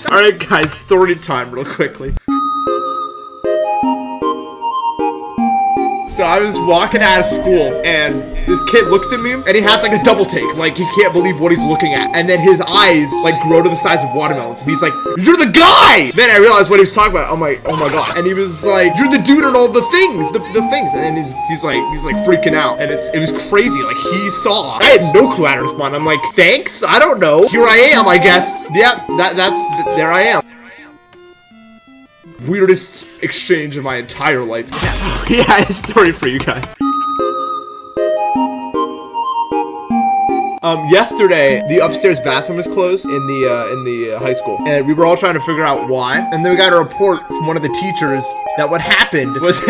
Alright guys, story time real quickly. So I was walking out of school and this kid looks at me and he has like a double take, like he can't believe what he's looking at, and then his eyes like grow to the size of watermelons and he's like, "You're the guy!" Then I realized what he was talking about. I'm like, oh my god. And he was like, "You're the dude on all the things, the things," and then he's like freaking out, and it was crazy. Like he saw. I had no clue how to respond. I'm like, thanks, I don't know, here I am, I guess. Yeah, there I am. Weirdest exchange of my entire life. Yeah, a story for you guys. Yesterday, the upstairs bathroom was closed in the high school, and we were all trying to figure out why. And then we got a report from one of the teachers that what happened was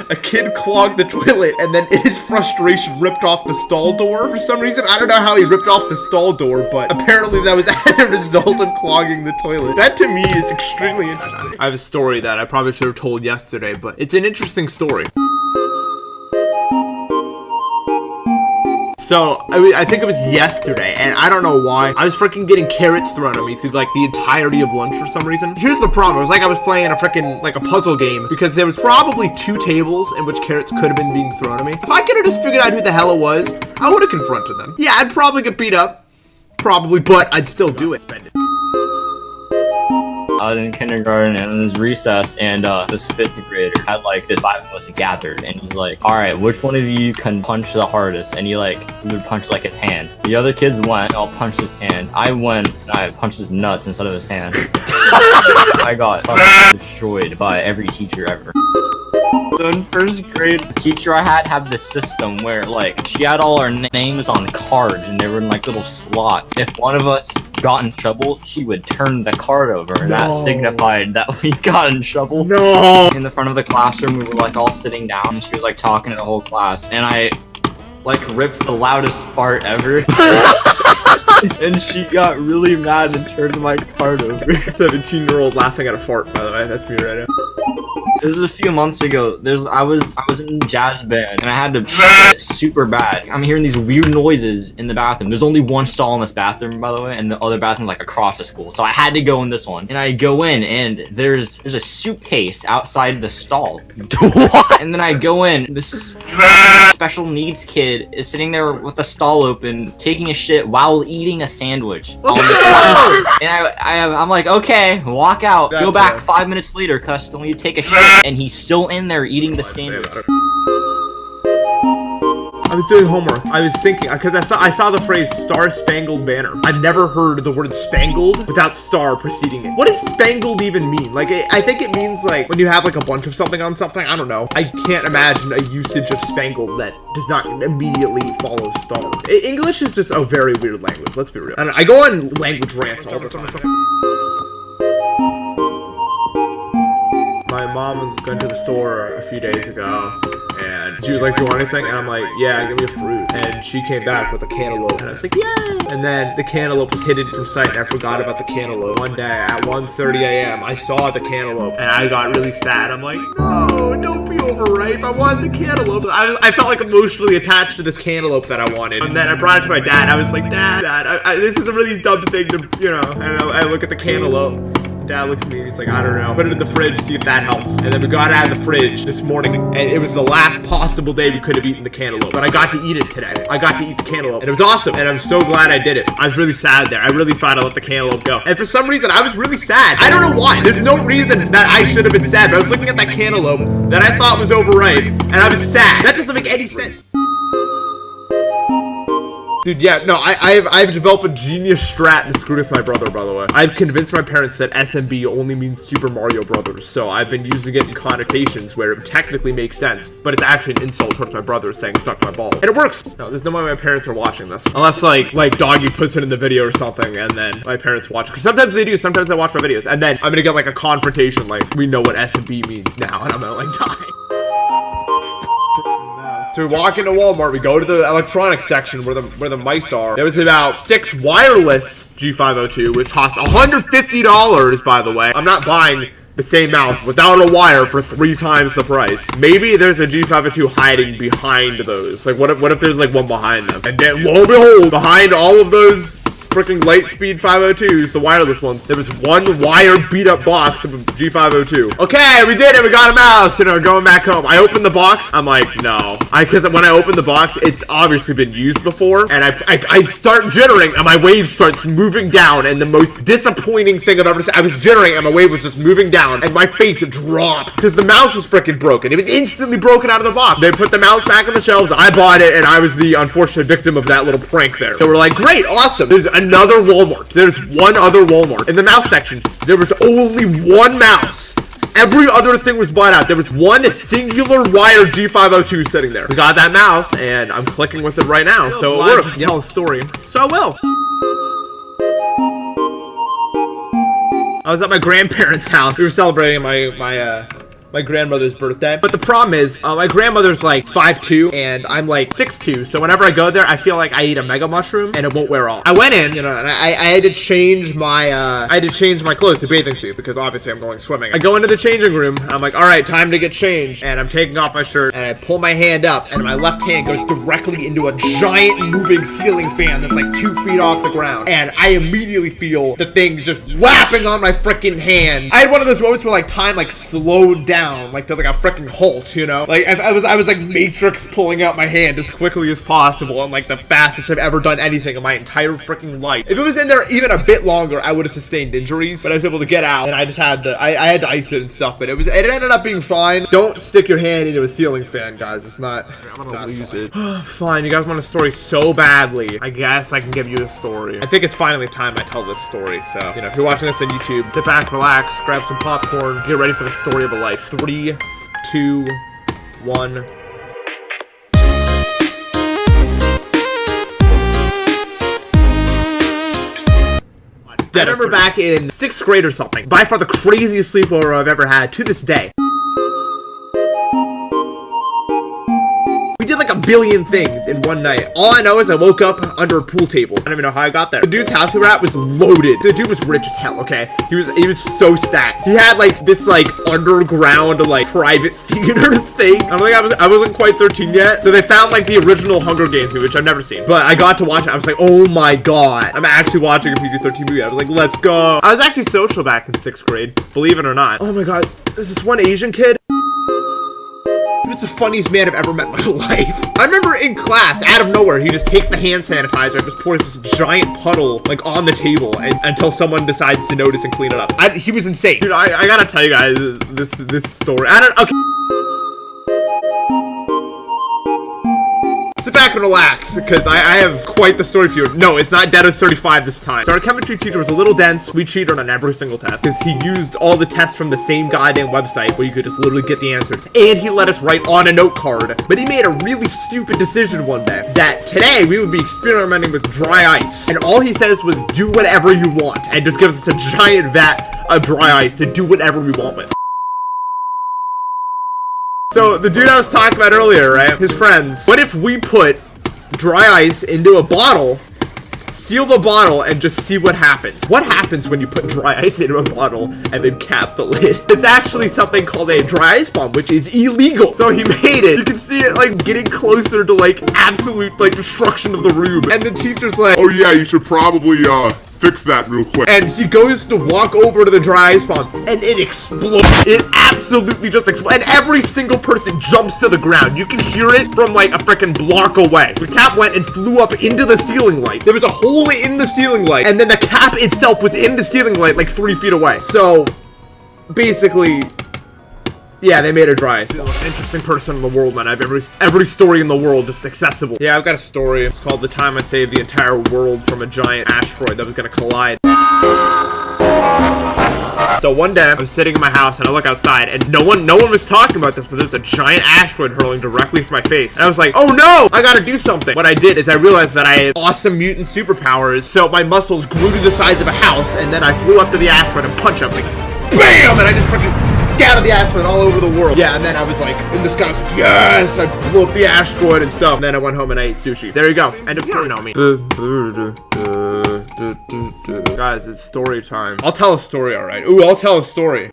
a kid clogged the toilet, and then in his frustration ripped off the stall door for some reason. I don't know how he ripped off the stall door, but apparently that was as a result of clogging the toilet. That to me is extremely interesting. I have a story that I probably should have told yesterday, but it's an interesting story. So, I think it was yesterday, and I don't know why. I was freaking getting carrots thrown at me through, like, the entirety of lunch for some reason. Here's the problem. It was like I was playing a freaking, like, a puzzle game, because there was probably 2 tables in which carrots could have been being thrown at me. If I could have just figured out who the hell it was, I would have confronted them. Yeah, I'd probably get beat up. Probably, but I'd still do it. I was in kindergarten and it was recess, and this 5th grader had like this 5 of us gathered, and he's like, "Alright, which one of you can punch the hardest?" And he would punch like his hand. The other kids went, I'll punch his hand. I went and I punched his nuts instead of his hand. I got fucking destroyed by every teacher ever. So in 1st grade, the teacher I had this system where like she had all our names on cards and they were in like little slots. If one of us got in trouble, she would turn the card over, and that signified that we got in trouble. No. In the front of the classroom, we were like all sitting down, and she was like talking to the whole class, and I like ripped the loudest fart ever. And she got really mad and turned my card over. 17-year-old laughing at a fart, by the way. That's me right now. This was a few months ago. I was in jazz band and I had to shit super bad. I'm hearing these weird noises in the bathroom. There's only one stall in this bathroom, by the way, and the other bathroom's like across the school. So I had to go in this one. And I go in and there's a suitcase outside the stall. What? And then I go in, this special needs kid is sitting there with the stall open, taking a shit while eating a sandwich. And I'm like, okay, walk out. Go back 5 minutes later, cuz still need to take a shit. And he's still in there eating the sandwich. I was doing homework. I was thinking, because I saw the phrase Star Spangled Banner. I've never heard the word spangled without star preceding it. What does spangled even mean? Like, I think it means like when you have like a bunch of something on something. I don't know. I can't imagine a usage of spangled that does not immediately follow star. English is just a very weird language. Let's be real. I go on language rants all the time. My mom was going to the store a few days ago, and she was like, "Do you want anything?" And I'm like, "Yeah, give me a fruit." And she came back with a cantaloupe, and I was like, "Yay!" And then the cantaloupe was hidden from sight, and I forgot about the cantaloupe. One day at 1:30 a.m., I saw the cantaloupe, and I got really sad. I'm like, "No, don't be overripe. I wanted the cantaloupe." I felt like emotionally attached to this cantaloupe that I wanted. And then I brought it to my dad. I was like, "Dad, this is a really dumb thing to, you know." And I look at the cantaloupe. Dad looks at me and he's like, "I don't know. Put it in the fridge, see if that helps." And then we got out of the fridge this morning, and it was the last possible day we could have eaten the cantaloupe. But I got to eat it today. I got to eat the cantaloupe, and it was awesome. And I'm so glad I did it. I was really sad there. I really thought I let the cantaloupe go. And for some reason, I was really sad. I don't know why. There's no reason that I should have been sad. But I was looking at that cantaloupe that I thought was overripe, and I was sad. That doesn't make any sense. Dude, yeah, no, I've developed a genius strat to screw with my brother, by the way. I've convinced my parents that SMB only means Super Mario Brothers, so I've been using it in connotations where it technically makes sense, but it's actually an insult towards my brother saying suck my ball. And it works! No, there's no way my parents are watching this. Unless, like Doggy puts it in the video or something, and then my parents watch it. Because sometimes they do, sometimes they watch my videos, and then I'm gonna get, like, a confrontation, like, we know what SMB means now, and I'm gonna, like, die. So we walk into Walmart, we go to the electronics section where the mice are. There was about 6 wireless G502, which cost $150, by the way. I'm not buying the same mouse without a wire for 3 times the price. Maybe there's a G502 hiding behind those. Like, what if there's like one behind them? And then, lo and behold, behind all of those freaking Lightspeed 502s, the wireless ones. There was one wire beat up box of a G502. Okay, we did it. We got a mouse. You know, going back home. I opened the box. I'm like, no. Because when I opened the box, it's obviously been used before. And I start jittering and my wave starts moving down. And the most disappointing thing I've ever seen, I was jittering and my wave was just moving down. And my face dropped because the mouse was freaking broken. It was instantly broken out of the box. They put the mouse back on the shelves. I bought it and I was the unfortunate victim of that little prank there. So we're like, great, awesome. There's another Walmart. There's one other Walmart. In the mouse section, there was only one mouse. Every other thing was bought out. There was one singular wire G502 sitting there. We got that mouse, and I'm clicking with it right now. So it works. Tell a story. So I will. I was at my grandparents' house. We were celebrating my grandmother's birthday. But the problem is, my grandmother's like 5'2", and I'm like 6'2", so whenever I go there, I feel like I eat a mega mushroom, and it won't wear off. I went in, you know, and I had to change my, clothes to bathing suit, because obviously I'm going swimming. I go into the changing room, I'm like, alright, time to get changed, and I'm taking off my shirt, and I pull my hand up, and my left hand goes directly into a giant moving ceiling fan that's like 2 feet off the ground, and I immediately feel the thing just whapping on my freaking hand. I had one of those moments where like time like slowed down, like to like a freaking halt, you know? Like I was like Matrix pulling out my hand as quickly as possible, and like the fastest I've ever done anything in my entire freaking life. If it was in there even a bit longer, I would have sustained injuries, but I was able to get out, and I just had I had to ice it and stuff, but it ended up being fine. Don't stick your hand into a ceiling fan, guys. It's not. I'm gonna lose it. Fine, you guys want a story so badly. I guess I can give you a story. I think it's finally time I tell this story. So, you know, if you're watching this on YouTube, sit back, relax, grab some popcorn, get ready for the story of a life. 3, 2, 1. I remember back in 6th grade or something, by far the craziest sleepover I've ever had to this day. We did like a billion things in one night. All I know is I woke up under a pool table. I don't even know how I got there. The dude's house we were at was loaded. The dude was rich as hell, okay? He was so stacked. He had like this like underground like private theater thing. I don't think I wasn't quite 13 yet. So they found like the original Hunger Games movie, which I've never seen. But I got to watch it. I was like, oh my god. I'm actually watching a PG-13 movie. I was like, let's go. I was actually social back in 6th grade, believe it or not. Oh my god. There's this one Asian kid. He was the funniest man I've ever met in my life. I remember in class, out of nowhere, he just takes the hand sanitizer and just pours this giant puddle, like, on the table until someone decides to notice and clean it up. He was insane. Dude, I gotta tell you guys this story. Okay. Sit back and relax, because I have quite the story for you. No, it's not Dead 35 this time. So our chemistry teacher was a little dense. We cheated on every single test, because he used all the tests from the same goddamn website where you could just literally get the answers. And he let us write on a note card. But he made a really stupid decision one day, that today we would be experimenting with dry ice. And all he says was, do whatever you want, and just gives us a giant vat of dry ice to do whatever we want with. So, the dude I was talking about earlier, right? His friends. What if we put dry ice into a bottle, seal the bottle, and just see what happens? What happens when you put dry ice into a bottle and then cap the lid? It's actually something called a dry ice bomb, which is illegal. So he made it. You can see it, like, getting closer to, like, absolute, like, destruction of the room. And the teacher's like, oh yeah, you should probably, fix that real quick. And he goes to walk over to the dry ice bomb, and it explodes. It absolutely just explodes. And every single person jumps to the ground. You can hear it from like a freaking block away. The cap went and flew up into the ceiling light. There was a hole in the ceiling light, and then the cap itself was in the ceiling light like 3 feet away. So, basically, yeah, they made her dry ice. The most interesting person in the world, man. I have every story in the world just accessible. Yeah, I've got a story. It's called The Time I Saved the Entire World from a Giant Asteroid that was gonna collide. So one day, I was sitting in my house and I look outside and no one was talking about this, but there's a giant asteroid hurling directly for my face. And I was like, oh no, I gotta do something. What I did is I realized that I had awesome mutant superpowers, so my muscles grew to the size of a house, and then I flew up to the asteroid and punched it. I was like, BAM! And I just freaking scattered the asteroid all over the world. Yeah, and then I was like, in the sky, I was like, yes! I blew up the asteroid and stuff. And then I went home and I ate sushi. There you go. End of story, Naomi. Guys, it's story time. I'll tell a story, alright? Ooh, I'll tell a story.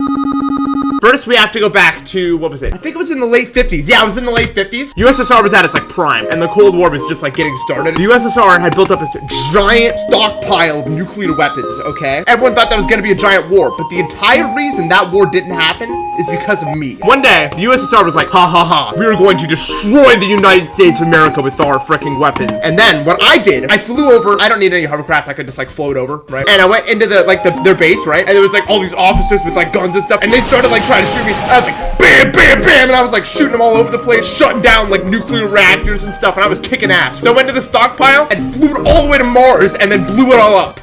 First, we have to go back to, what was it? I think it was in the late 50s. Yeah, it was in the late 50s. USSR was at its like prime, and the Cold War was just like getting started. The USSR had built up this giant stockpile of nuclear weapons, okay? Everyone thought that was gonna be a giant war, but the entire reason that war didn't happen is because of me. One day, the USSR was like, ha ha ha, we are going to destroy the United States of America with our freaking weapons. And then what I did, I flew over. I don't need any hovercraft. I could just like float over, right? And I went into their base, right? And there was like all these officers with like guns and stuff, and they started like trying to shoot me. I was like, bam, bam, bam, and I was like shooting them all over the place, shutting down like nuclear reactors and stuff, and I was kicking ass. So I went to the stockpile and flew it all the way to Mars, and then blew it all up.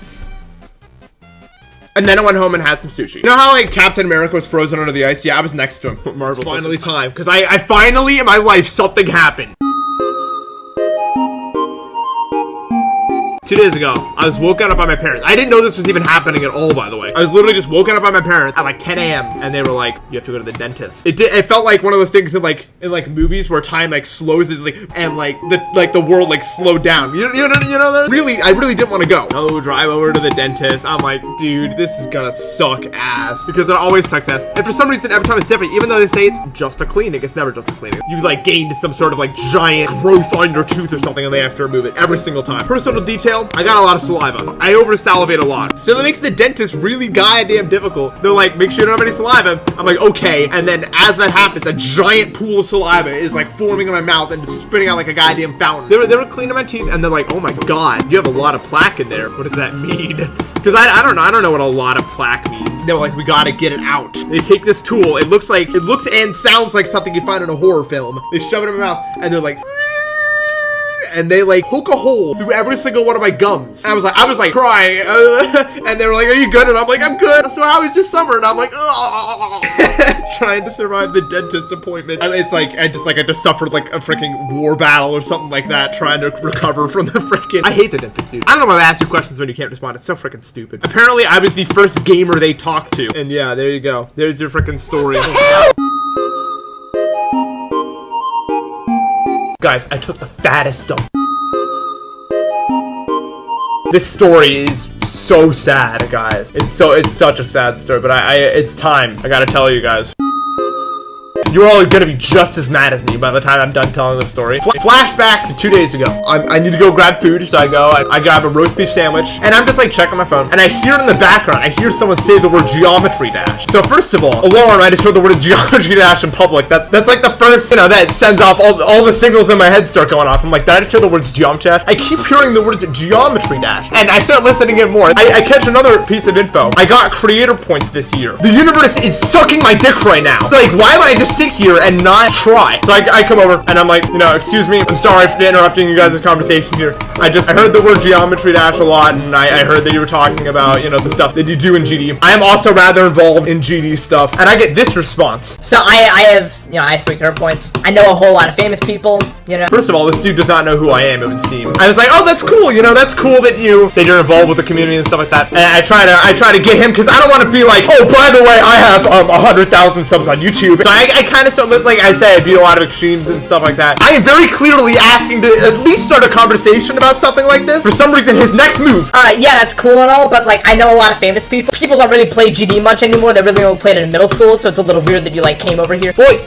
And then I went home and had some sushi. You know how like Captain America was frozen under the ice? Yeah, I was next to him. Marvel. Finally time, because I finally in my life something happened. 2 days ago, I was woken up by my parents. I didn't know this was even happening at all, by the way. I was literally just woken up by my parents at like 10 a.m. and they were like, "You have to go to the dentist." It felt like one of those things in like movies where time like slows is like and like the world like slowed down. You know. Really, I really didn't want to go. No, drive over to the dentist. I'm like, dude, this is gonna suck ass because it always sucks ass. And for some reason, every time it's different. Even though they say it's just a cleaning, it's never just a cleaning. You like gained some sort of like giant growth on your tooth or something, and they have to remove it every single time. Personal detail. I got a lot of saliva. I over salivate a lot. So that makes the dentist really goddamn difficult. They're like, make sure you don't have any saliva. I'm like, okay. And then as that happens, a giant pool of saliva is like forming in my mouth and spitting out like a goddamn fountain. They were cleaning my teeth and they're like, oh my god, you have a lot of plaque in there. What does that mean? Because I don't know what a lot of plaque means. They were like, we gotta get it out. They take this tool. It looks and sounds like something you find in a horror film. They shove it in my mouth and they're like, and they like poke a hole through every single one of my gums. And I was like crying, and they were like, "Are you good?" And I'm like, "I'm good." So how was your summer? And I'm like, "Oh," trying to survive the dentist appointment. And it's like I just suffered like a freaking war battle or something like that, trying to recover from the freaking. I hate the dentist, dude. I don't know why I ask you questions when you can't respond. It's so freaking stupid. Apparently, I was the first gamer they talked to, and yeah, there you go. There's your freaking story. Guys, I took the fattest dump. This story is so sad, guys. It's such a sad story, but it's time. I gotta tell you guys. You're all gonna be just as mad as me by the time I'm done telling the story. Flashback to 2 days ago. I need to go grab food, so I go. I grab a roast beef sandwich, and I'm just like checking my phone, and I hear in the background, I hear someone say the word geometry dash. So first of all, alarm! I just heard the word geometry dash in public. That's like the first, that sends off all the signals in my head start going off. I'm like, did I just hear the words geometry dash? I keep hearing the words geometry dash, and I start listening in more. I catch another piece of info. I got creator points this year. The universe is sucking my dick right now. Like, why would I just sit here and not try? So I come over and I'm like, excuse me, I'm sorry for interrupting you guys' conversation here. I heard the word geometry dash a lot, and I heard that you were talking about, the stuff that you do in GD. I am also rather involved in GD stuff, and I get this response. So I have 3 career points. I know a whole lot of famous people, First of all, this dude does not know who I am, it would seem. I was like, oh, that's cool, that's cool that you're involved with the community and stuff like that. And I try to get him, because I don't want to be like, oh, by the way, I have 100,000 subs on YouTube. So I kind of start, like I said, I beat a lot of extremes and stuff like that. I am very clearly asking to at least start a conversation about something like this. For some reason, his next move. Yeah, that's cool and all, but like, I know a lot of famous people. People don't really play GD much anymore. They really only played it in middle school, so it's a little weird that you like came over here. Boy,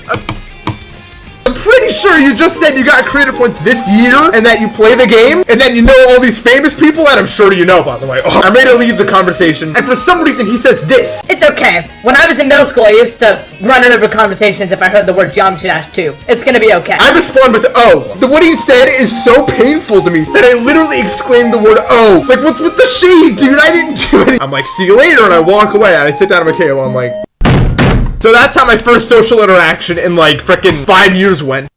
I'm pretty sure you just said you got creator points this year and that you play the game and then you know all these famous people that I'm sure you know, by the way. I made him leave the conversation, and for some reason he says this. It's okay. When I was in middle school, I used to run over conversations if I heard the word geometry dash too. It's gonna be okay. I respond with, oh. What he said is so painful to me that I literally exclaimed the word, oh. Like, what's with the shade, dude? I didn't do it. I'm like, see you later, and I walk away, and I sit down at my table, I'm like... So that's how my first social interaction in like frickin' 5 years went.